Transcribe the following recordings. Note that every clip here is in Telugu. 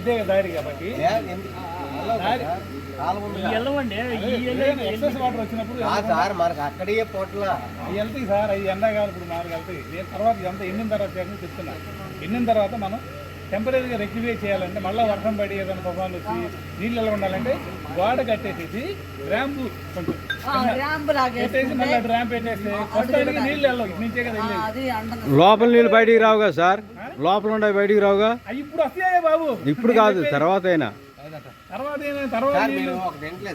ఇదే దారి కాబట్టి ఎక్సెస్ వాటర్ వచ్చినప్పుడు సార్ మనకు అక్కడే పోట్ల అవి వెళ్తాయి సార్. అవి ఎండాకాలం ఇప్పుడు మాకు వెళ్తాయి. నేను తర్వాత ఇదంతా ఎండిన తర్వాత చెప్తున్నా. ఎండిన తర్వాత మనం టెంపరీగా రెక్టిఫై చేయాలంటే మళ్ళీ వర్షం పడి ఏదైనా తుఫాన్లు వచ్చి నీళ్ళు ఎలా ఉండాలంటే గోడ కట్టేసేసి ర్యాంప్ కొంచెం పెట్టేసి మళ్ళీ ర్యాంప్ పెట్టేస్తే ఫస్ట్ నీళ్ళు వెళ్ళవు. ఇటు నుంచే కదా లోపల నీళ్ళు బయటికి రావు కదా సార్? లోపల ఉండే బయటికి రావుగా? ఇప్పుడు వస్తాయా బాబు? ఇప్పుడు కాదు, తర్వాత అయినా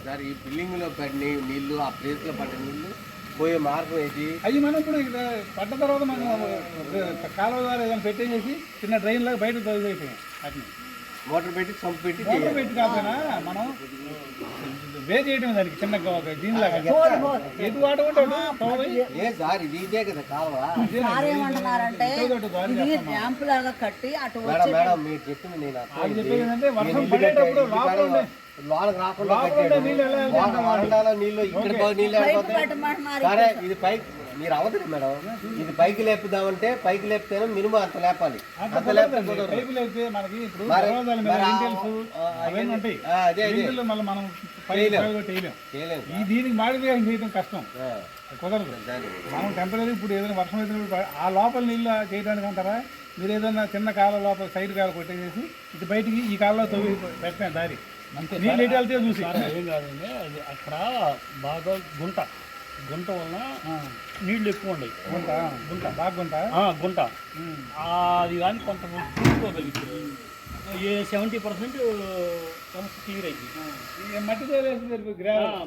సార్ ఈ బిల్డింగ్ లో పడిన నీళ్లు ఆ ప్లేస్ లో పడిన నీళ్లు పోయే మార్గం ఏంటి? అవి మనం ఇప్పుడు పడ్డ తర్వాత మనం కాలువ ద్వారా ఏదైనా పెట్టేసి చిన్న డ్రైన్ లాగా బయట తొలిపోయాం. వాటిని మోటార్ పెట్టి సంపు పెట్టి కాకపోయినా మనం వే చేయడం దానికి చిన్న దీనిలాగా ఎటు వాట ఏ సార్ ఇది ఇదే కదా కాలువ. మేడం మీరు చెప్పింది నేను చెప్పేది ఏంటంటే వర్షం పడేటప్పుడు లోనకు రాకుండా నీళ్ళు ఇక్కడ నీళ్ళు సరే ఇది పైకి మీరు అవతలి మేడం. ఇది పైకి లేపుదామంటే పైకి లేపితేనే మినిమం అంత లేపాలి. అంత లేపితే మనకి దీనికి మాడిఫికేషన్ చేయడం కష్టం, కుదరదు. మనం టెంపరీ ఇప్పుడు ఏదైనా వర్షం వచ్చినప్పుడు ఆ లోపల నీళ్ళు చేయడానికి అంటారా? మీరు ఏదైనా చిన్న కాలం లోపల సైడ్ కాలు కొట్టేసేసి ఇటు బయటికి ఈ కాలంలో తవ్వి పెట్టాను దారి. నీళ్ళు ఎటు వెళ్తే చూసి ఏం కాదండి. అది అక్కడ బాగా గుంట వలన నీళ్లు ఎక్కువ ఉన్నాయి. గుంట బాగా గుంట అది కానీ కొంత చూసుకోగలిగింది. 70% సమస్య క్లియర్ అయింది. మట్టితో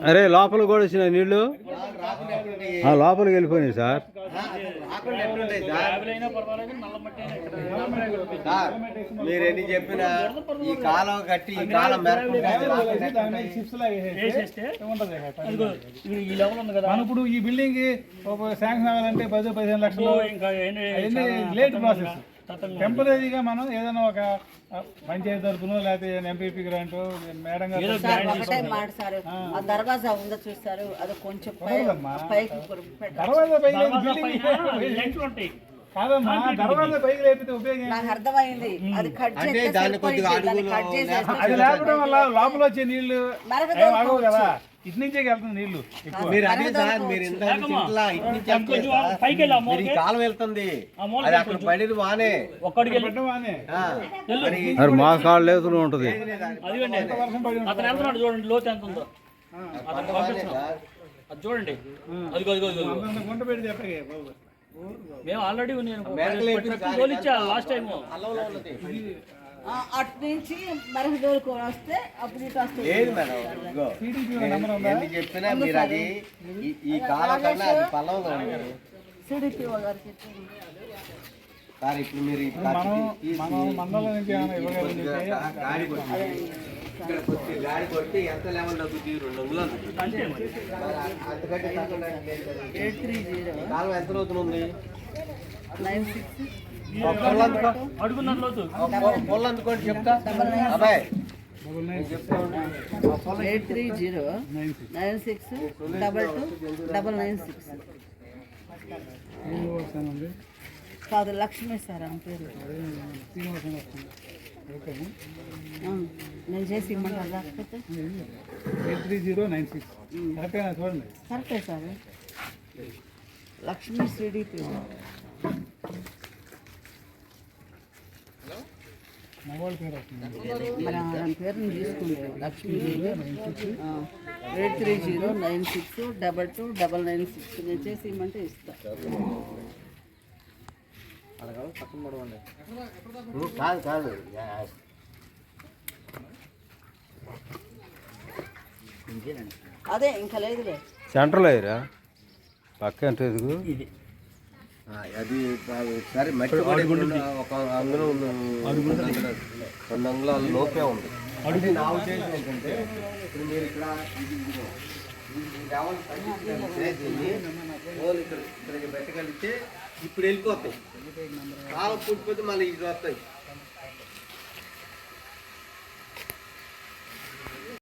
అరే లోపల కూడా వచ్చిన నీళ్లు లోపలికి వెళ్ళిపోయినాయి సార్. మీరు ఎన్ని చెప్పినా ఈ కాలం కట్టి ఈ కాలం ఈ లెవెల్ ఉంది కదా. ఇప్పుడు ఈ బిల్డింగ్ శాంక్షన్ అవ్వాలంటే 10-15 లక్షలు లేట్ ప్రాసెస్. టెంపరీగా మనం ఏదైనా ఒక పంచాయతీ తరఫున లేకపోతే ఎంపీపీ గ్రాంట్ మేడం గారు దర్వాజా ఉందో చూస్తారు. అది కొంచెం కాదమ్మా, దర్వాజా పైకి లేపితే ఉపయోగం నాకు అర్థమైంది. అది కట్ అది లేపడం వల్ల లోపల వచ్చే నీళ్లు ఆగవు కదా. ఇటు నుంచే వెళ్తుంది నీళ్లు. కాలం వెళ్తుంది అది అక్కడ పడేది వానే మా కాళ్ళు లేదుతూ ఉంటుంది. చూడండి లోతు ఎంత ఉందో చూడండి. గుంట పెట్టి చెప్పే మేము ఆల్రెడీ తోలిచ్చా లాస్ట్ టైం. అటు నుంచి మరొక దూరం వస్తే అప్పుడు లేదు మేడం. ఎన్ని చెప్పినా మీరు అది ఈ కాలం కన్నా అది పొలంలో ఉంది సార్. ఇప్పుడు మీరు గాడి కొట్టి ఎంత లెవెల్ తగ్గుతుంది? 2 అంగుళాలు. కాలం ఎంత లోతుంది? పొలం అందుకోండి చెప్తా అబ్బాయి. 8309622996 కాదు లక్ష్మి సార్ అని పేరు. నేను చేసి ఇమ్మంటారు రాకపోతే 830996 చూడండి. కరెక్టే సార్. లక్ష్మీ సిడిపి మొబైల్ పేరు వస్తుంది. మన పేరుని తీసుకుంటే లక్ష్మీ 8309622996 నేను చేసి ఇమ్మంటే ఇస్తా. కాదు కాదు అదే ఇంకా లేదులే. సెంట్రల్ అయ్యారా పక్క ఎంత ఎదుగు అది సరే. మట్టి ఒక అంగుళం 2 అంగుళాల లోపే ఉంది. అడుగు నా ఉద్దేశం ఏంటంటే ఇప్పుడు మీరు ఇక్కడ ఇక్కడ పెట్టగలిగితే ఇప్పుడు వెళ్ళిపోతాయి. కాలం పుట్టిపోతే మళ్ళీ ఇది వస్తాయి.